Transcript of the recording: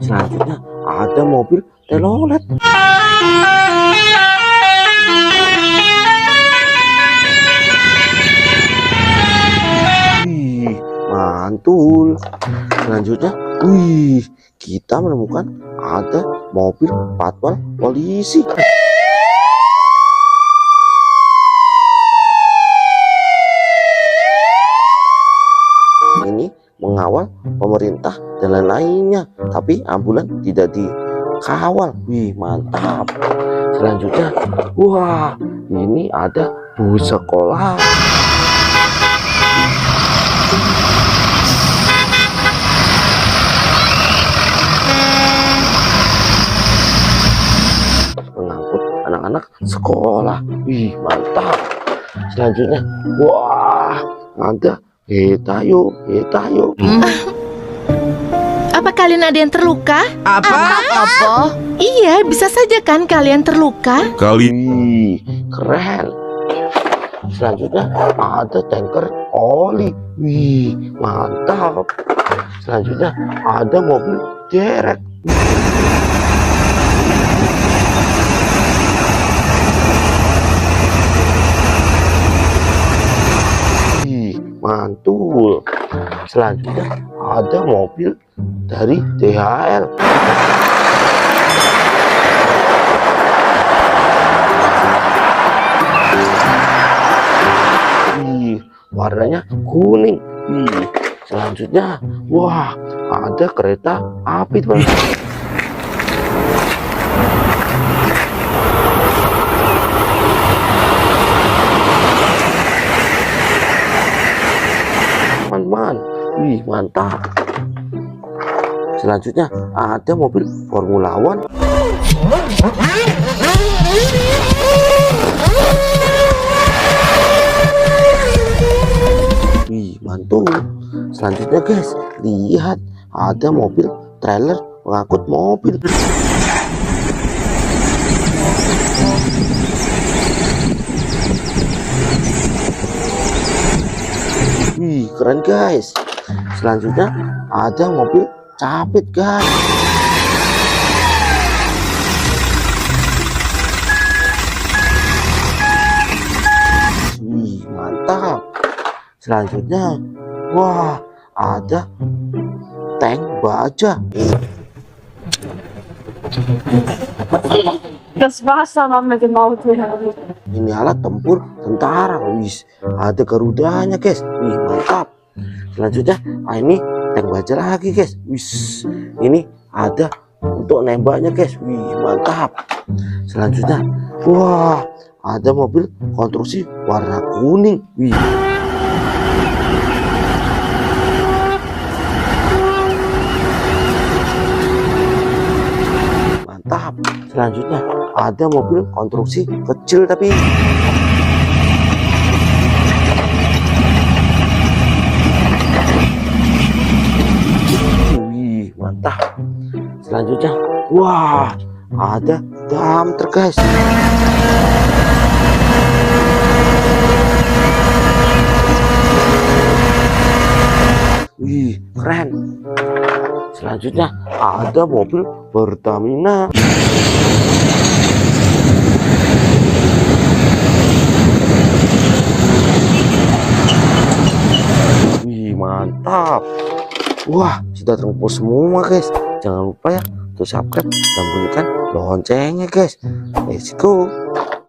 Selanjutnya ada mobil telolet. Wih, mantul. Selanjutnya, wih, kita menemukan ada mobil patwal polisi. Ini mengawal pemerintah dan lain-lainnya, tapi ambulan tidak dikawal. Wih, mantap. Selanjutnya, wah, ini ada bus sekolah. Mengangkut anak-anak sekolah. Wih, mantap. Selanjutnya, wah, ada kita yuk. Apa kalian ada yang terluka? Apa? Iya, bisa saja kan kalian terluka? Wih, keren. Selanjutnya ada tanker oli. Wih, mantap. Selanjutnya ada mobil derek. Wih, mantul. Selanjutnya ada mobil dari DHL. Wih, warnanya kuning. Wih, selanjutnya, wah, ada kereta api, teman. Teman-teman, wih, mantap. Selanjutnya ada mobil Formula One. Wih, mantul. Selanjutnya guys, lihat ada mobil trailer mengangkut mobil. Wih, keren guys. Selanjutnya ada mobil capit guys. Wih, mantap. Selanjutnya, wah, ada tank baja. Das war's dann auch mit dem Auto. Ini alat tempur tentara. Wih, ada garudanya guys. Wih, mantap. Selanjutnya, ini tank baja lagi guys. Wih, ini ada untuk nembaknya guys. Wih, mantap. Selanjutnya, wah, ada mobil konstruksi warna kuning. Wih, mantap. Selanjutnya ada mobil konstruksi kecil tapi wih, mantap. Selanjutnya, wah, ada dump truck guys. Wih, keren. Selanjutnya ada mobil Pertamina. Wih, mantap. Wah, sudah terkumpul semua guys. Jangan lupa ya untuk subscribe dan bunyikan loncengnya guys. Let's go.